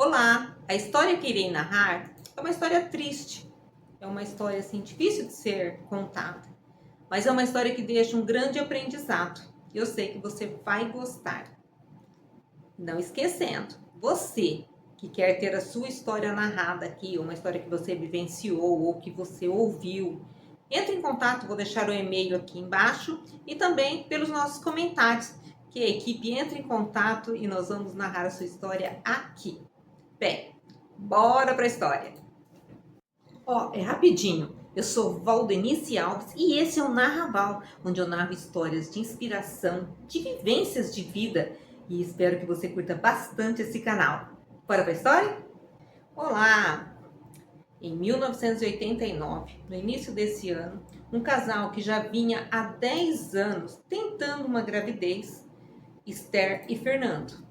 Olá! A história que irei narrar é uma história triste. É uma história assim difícil de ser contada, mas é uma história que deixa um grande aprendizado. Eu sei que você vai gostar. Não esquecendo, você que quer ter a sua história narrada aqui, uma história que você vivenciou ou que você ouviu, entre em contato, vou deixar o e-mail aqui embaixo e também pelos nossos comentários, que a equipe entre em contato e nós vamos narrar a sua história aqui. Bem, bora para a história. É rapidinho. Eu sou Valdenice Alves e esse é o Narraval, onde eu narro histórias de inspiração, de vivências de vida e espero que você curta bastante esse canal. Bora para a história? Olá! Em 1989, no início desse ano, um casal que já vinha há 10 anos tentando uma gravidez, Esther e Fernando,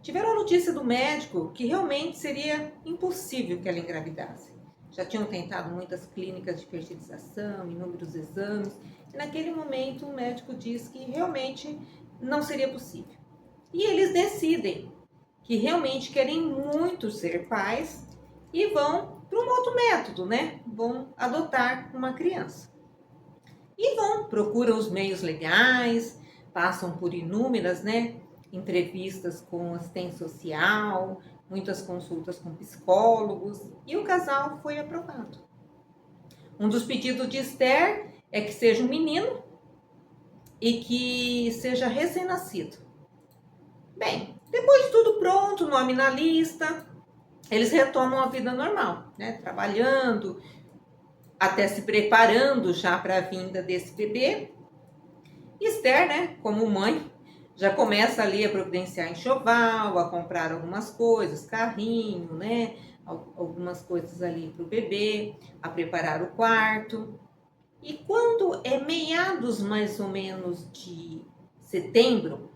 tiveram a notícia do médico que realmente seria impossível que ela engravidasse. Já tinham tentado muitas clínicas de fertilização, inúmeros exames, e naquele momento o médico diz que realmente não seria possível. E eles decidem que realmente querem muito ser pais e vão para um outro método, né? Vão adotar uma criança. E procuram os meios legais, passam por inúmeras, entrevistas com assistente social, muitas consultas com psicólogos e o casal foi aprovado. Um dos pedidos de Esther é que seja um menino e que seja recém-nascido. Bem, depois de tudo pronto, nome na lista, eles retomam a vida normal, trabalhando, até se preparando já para a vinda desse bebê. Esther, como mãe, já começa ali a providenciar enxoval, a comprar algumas coisas, carrinho, algumas coisas ali para o bebê, a preparar o quarto. E quando é meados mais ou menos de setembro,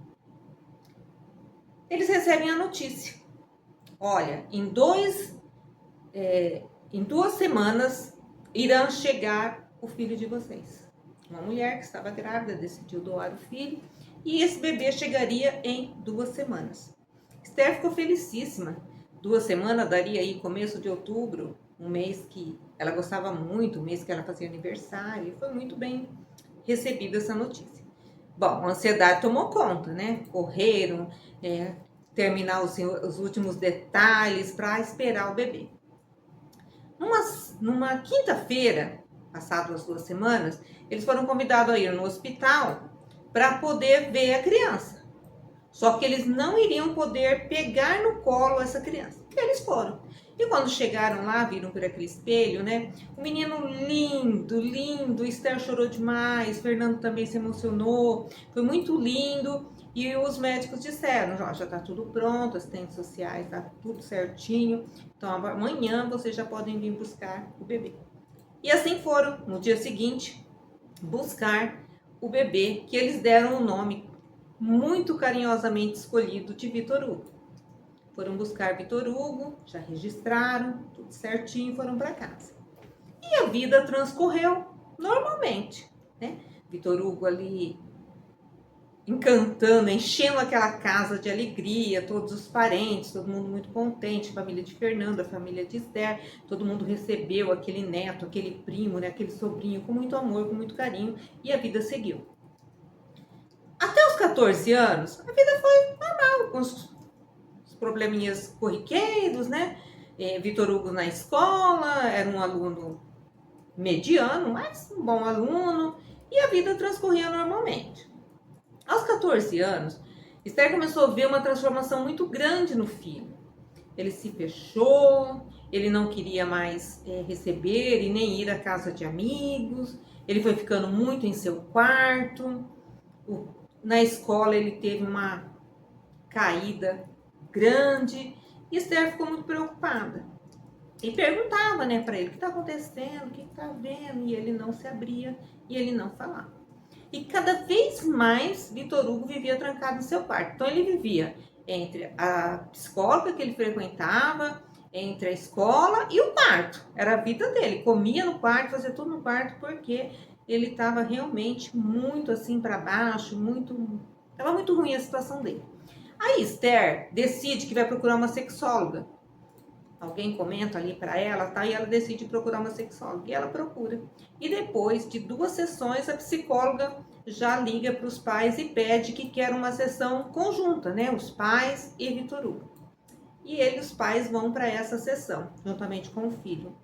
eles recebem a notícia. Olha, em 2 semanas irá chegar o filho de vocês. Uma mulher que estava grávida decidiu doar o filho e esse bebê chegaria em 2 semanas. Esther ficou felicíssima. 2 semanas daria aí começo de outubro, um mês que ela gostava muito, um mês que ela fazia aniversário, e foi muito bem recebida essa notícia. Bom, a ansiedade tomou conta, Correram, terminar os últimos detalhes para esperar o bebê. Numa quinta-feira, passadas as 2 semanas, eles foram convidados a ir no hospital para poder ver a criança. Só que eles não iriam poder pegar no colo essa criança. E eles foram. E quando chegaram lá, viram por aquele espelho, O menino lindo, lindo. Esther chorou demais. Fernando também se emocionou. Foi muito lindo. E os médicos disseram, já está tudo pronto, assistentes sociais, está tudo certinho. Então amanhã vocês já podem vir buscar o bebê. E assim foram, no dia seguinte, buscar o bebê, que eles deram o nome muito carinhosamente escolhido de Vitor Hugo. Foram buscar Vitor Hugo, já registraram, tudo certinho, foram para casa. E a vida transcorreu normalmente, Vitor Hugo ali encantando, enchendo aquela casa de alegria, todos os parentes, todo mundo muito contente, a família de Fernando, a família de Esther, todo mundo recebeu aquele neto, aquele primo, aquele sobrinho com muito amor, com muito carinho, e a vida seguiu. Até os 14 anos, a vida foi normal, com os probleminhas corriqueiros, Vitor Hugo na escola, era um aluno mediano, mas um bom aluno, e a vida transcorria normalmente. Aos 14 anos, Esther começou a ver uma transformação muito grande no filho. Ele se fechou, ele não queria mais receber e nem ir à casa de amigos, ele foi ficando muito em seu quarto. Na escola ele teve uma caída grande e Esther ficou muito preocupada. E perguntava para ele, o que está acontecendo, o que está vendo? E ele não se abria e ele não falava. E cada vez mais Vitor Hugo vivia trancado em seu quarto. Então ele vivia entre a psicóloga que ele frequentava, entre a escola e o quarto. Era a vida dele. Comia no quarto, fazia tudo no quarto, porque ele estava realmente muito assim para baixo, estava muito ruim a situação dele. Aí Esther decide que vai procurar uma sexóloga. Alguém comenta ali para ela, tá? E ela decide procurar uma sexóloga. E ela procura. E depois de 2 sessões, a psicóloga já liga para os pais e pede que quer uma sessão conjunta, né? Os pais e Vitor Hugo. E os pais vão para essa sessão, juntamente com o filho.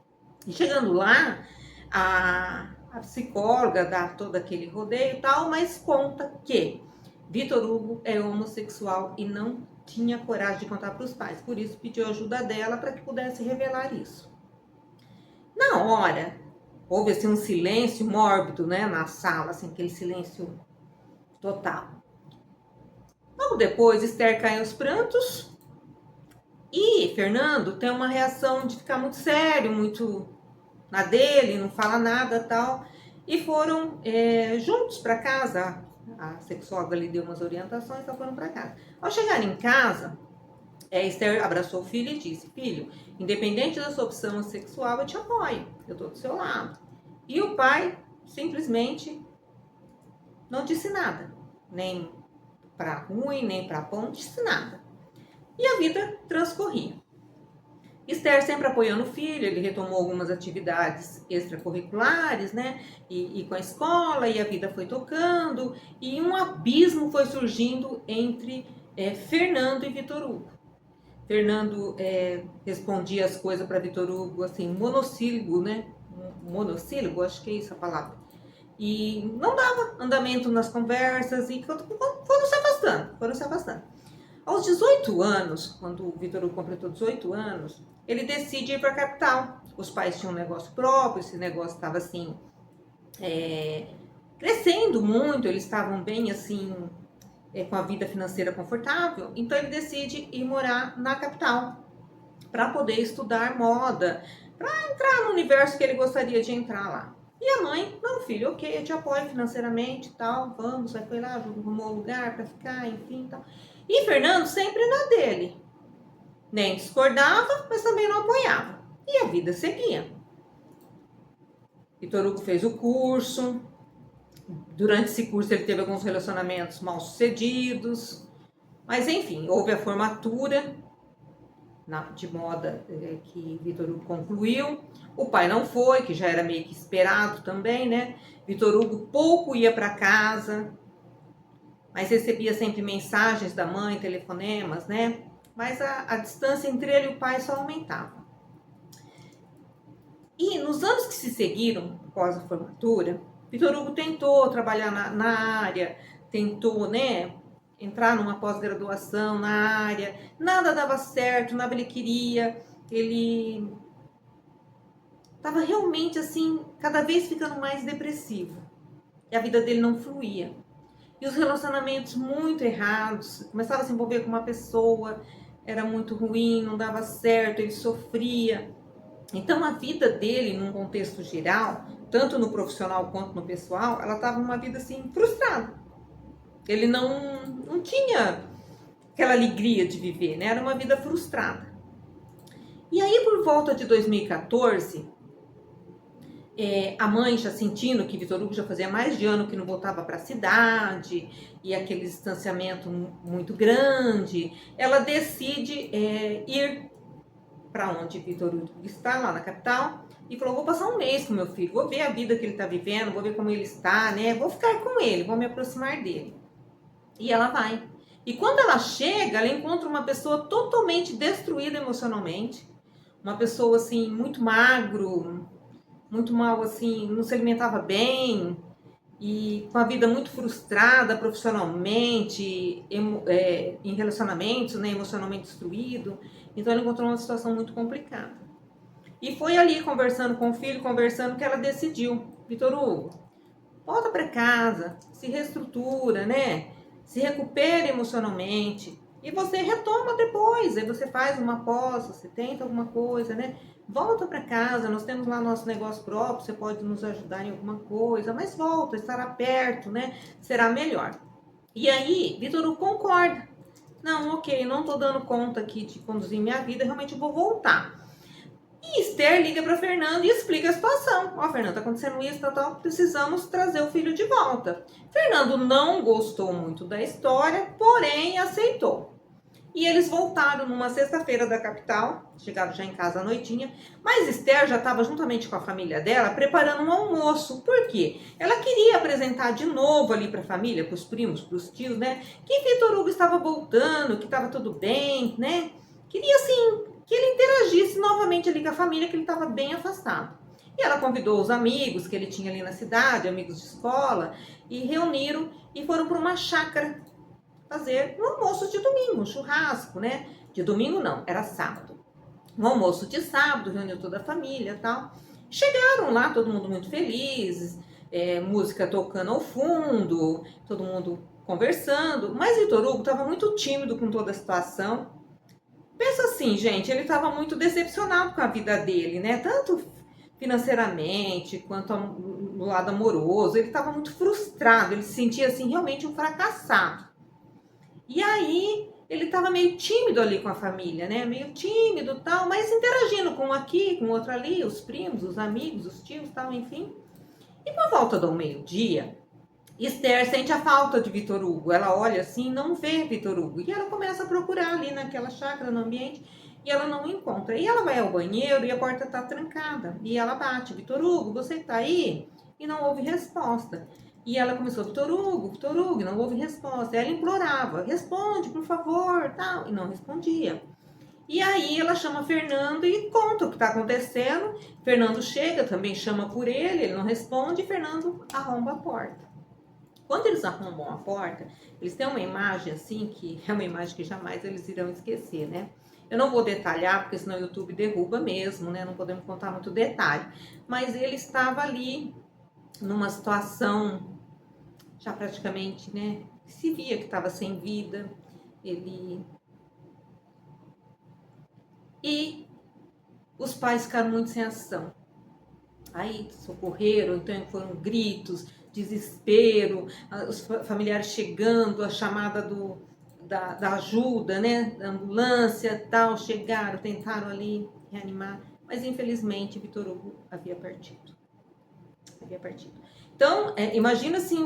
E chegando lá, a psicóloga dá todo aquele rodeio e tal, mas conta que Vitor Hugo é homossexual e não tinha coragem de contar para os pais. Por isso pediu ajuda dela para que pudesse revelar isso. Na hora, houve assim um silêncio mórbido, né, na sala, assim, aquele silêncio total. Logo depois, Esther cai aos prantos e Fernando tem uma reação de ficar muito sério, muito na dele, não fala nada, tal. E foram juntos para casa. A sexóloga lhe deu umas orientações, então foram para casa. Ao chegar em casa, Esther abraçou o filho e disse: filho, independente da sua opção sexual, eu te apoio, eu estou do seu lado. E o pai simplesmente não disse nada, nem para ruim, nem para bom, não disse nada. E a vida transcorria. Esther sempre apoiando o filho, ele retomou algumas atividades extracurriculares, né? E com a escola, e a vida foi tocando, e um abismo foi surgindo entre Fernando e Vitor Hugo. Fernando respondia as coisas para Vitor Hugo, assim, monossílabo, né? Monossílabo, acho que é isso a palavra. E não dava andamento nas conversas, e foram se afastando. Aos 18 anos, quando o Vitor Hugo completou 18 anos, ele decide ir para a capital. Os pais tinham um negócio próprio, esse negócio estava assim, crescendo muito, eles estavam bem assim, com a vida financeira confortável. Então ele decide ir morar na capital para poder estudar moda, para entrar no universo que ele gostaria de entrar lá. E a mãe: não, filho, ok, eu te apoio financeiramente e tal, vamos, vai foi lá, arrumou um lugar para ficar, enfim, tal. E Fernando sempre na dele. Nem discordava, mas também não apoiava. E a vida seguia. Vitor Hugo fez o curso. Durante esse curso ele teve alguns relacionamentos mal sucedidos. Mas enfim, houve a formatura de moda que Vitor Hugo concluiu. O pai não foi, que já era meio que esperado também, né? Vitor Hugo pouco ia para casa, mas recebia sempre mensagens da mãe, telefonemas, né? Mas a distância entre ele e o pai só aumentava. E nos anos que se seguiram, após a formatura, Vitor Hugo tentou trabalhar na área, tentou, né, entrar numa pós-graduação na área, nada dava certo, nada ele queria, ele estava realmente assim, cada vez ficando mais depressivo, e a vida dele não fluía. E os relacionamentos muito errados, começava a se envolver com uma pessoa, era muito ruim, não dava certo, ele sofria. Então a vida dele, num contexto geral, tanto no profissional quanto no pessoal, ela estava numa vida assim, frustrada. Ele não tinha aquela alegria de viver, né? Era uma vida frustrada. E aí, por volta de 2014, a mãe, já sentindo que Vitor Hugo já fazia mais de ano que não voltava para a cidade, e aquele distanciamento muito grande, ela decide ir para onde Vitor Hugo está, lá na capital, e falou: vou passar um mês com meu filho, vou ver a vida que ele está vivendo, vou ver como ele está, né? Vou ficar com ele, vou me aproximar dele. E ela vai. E quando ela chega, ela encontra uma pessoa totalmente destruída emocionalmente, uma pessoa assim, muito magro, muito mal, assim, não se alimentava bem, e com a vida muito frustrada profissionalmente, em relacionamentos, né, emocionalmente destruído. Então ela encontrou uma situação muito complicada. E foi ali, conversando com o filho, que ela decidiu: Vitor Hugo, volta para casa, se reestrutura, né? Se recupera emocionalmente, e você retoma depois. Aí você faz uma pós, você tenta alguma coisa, né? Volta para casa, nós temos lá nosso negócio próprio, você pode nos ajudar em alguma coisa, mas volta, estará perto, né? Será melhor. E aí, Vitor Hugo concorda. Não, ok, não tô dando conta aqui de conduzir minha vida, realmente eu vou voltar. E Esther liga para Fernando e explica a situação. Ó, Fernando, tá acontecendo isso, tal, precisamos trazer o filho de volta. Fernando não gostou muito da história, porém aceitou. E eles voltaram numa sexta-feira da capital, chegaram já em casa à noitinha, mas Esther já estava juntamente com a família dela preparando um almoço. Por quê? Ela queria apresentar de novo ali para a família, para os primos, para os tios, né? Que Vitor Hugo estava voltando, que estava tudo bem, né? Queria assim que ele interagisse novamente ali com a família, que ele estava bem afastado. E ela convidou os amigos que ele tinha ali na cidade, amigos de escola, e reuniram e foram para uma chácara fazer um almoço de domingo, um churrasco, né? De domingo não, era sábado. Um almoço de sábado, reuniu toda a família e tal. Chegaram lá, todo mundo muito feliz, música tocando ao fundo, todo mundo conversando. Mas Vitor Hugo estava muito tímido com toda a situação. Pensa assim, gente, ele estava muito decepcionado com a vida dele, né? Tanto financeiramente quanto no lado amoroso. Ele estava muito frustrado, ele se sentia assim realmente um fracassado. E aí ele estava meio tímido ali com a família, né? Meio tímido e tal, mas interagindo com um aqui, com outro ali, os primos, os amigos, os tios e tal, enfim. E por volta do meio-dia, Esther sente a falta de Vitor Hugo. Ela olha assim, não vê Vitor Hugo. E ela começa a procurar ali naquela chácara, no ambiente, e ela não encontra. E ela vai ao banheiro e a porta está trancada. E ela bate, Vitor Hugo, você está aí? E não houve resposta. E ela começou, Vitor Hugo, não houve resposta. Ela implorava, responde, por favor, tal. E não respondia. E aí ela chama Fernando e conta o que está acontecendo. Fernando chega, também chama por ele não responde, e Fernando arromba a porta. Quando eles arrombam a porta, eles têm uma imagem assim, que é uma imagem que jamais eles irão esquecer, né? Eu não vou detalhar, porque senão o YouTube derruba mesmo, né? Não podemos contar muito detalhe. Mas ele estava ali numa situação já praticamente, né? Se via que estava sem vida. E os pais ficaram muito sem ação. Aí socorreram, então foram gritos, desespero, os familiares chegando, a chamada da ajuda, né? Da ambulância, tal, chegaram, tentaram ali reanimar, mas infelizmente Vitor Hugo havia partido. Então, imagina assim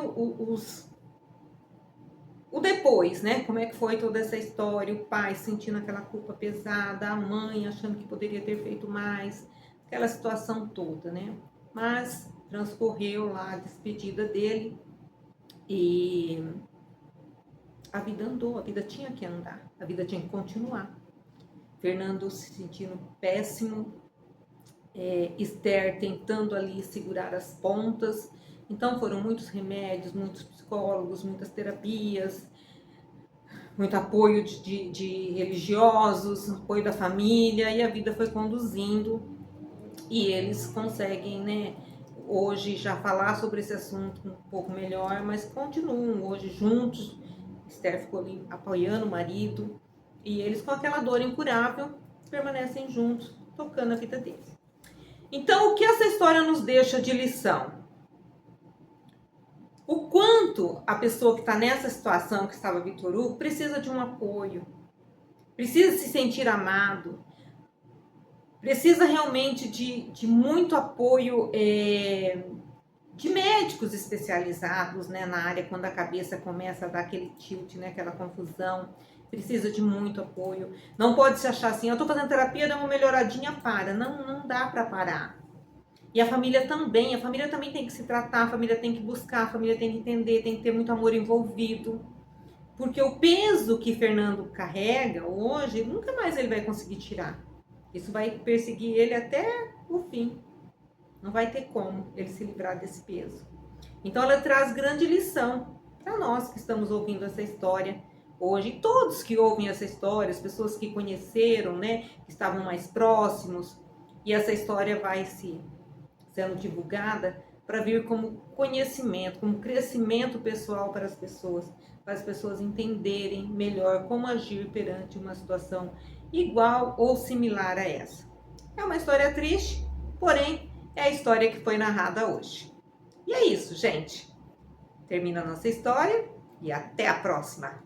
o depois, né? Como é que foi toda essa história, o pai sentindo aquela culpa pesada, a mãe achando que poderia ter feito mais, aquela situação toda, né? Mas transcorreu lá a despedida dele e a vida andou, a vida tinha que andar, a vida tinha que continuar. Fernando se sentindo péssimo, Esther tentando ali segurar as pontas. Então foram muitos remédios, muitos psicólogos, muitas terapias, muito apoio de religiosos, apoio da família, e a vida foi conduzindo e eles conseguem, né, hoje já falar sobre esse assunto um pouco melhor, mas continuam hoje juntos. Esther ficou ali apoiando o marido e eles, com aquela dor incurável, permanecem juntos, tocando a vida deles. Então, o que essa história nos deixa de lição? O quanto a pessoa que está nessa situação, que estava Vitor Hugo, precisa de um apoio, precisa se sentir amado, precisa realmente de muito apoio de médicos especializados, né, na área, quando a cabeça começa a dar aquele tilt, né, aquela confusão. Precisa de muito apoio. Não pode se achar assim, eu estou fazendo terapia, dá uma melhoradinha, para. Não dá para parar. E a família também tem que se tratar, a família tem que buscar, a família tem que entender, tem que ter muito amor envolvido. Porque o peso que Fernando carrega hoje, nunca mais ele vai conseguir tirar. Isso vai perseguir ele até o fim. Não vai ter como ele se livrar desse peso. Então ela traz grande lição para nós que estamos ouvindo essa história hoje. Todos que ouvem essa história, as pessoas que conheceram, né, que estavam mais próximos. E essa história vai sendo divulgada para vir como conhecimento, como crescimento pessoal para as pessoas entenderem melhor como agir perante uma situação igual ou similar a essa. É uma história triste, porém é a história que foi narrada hoje. E é isso, gente. Termina a nossa história e até a próxima!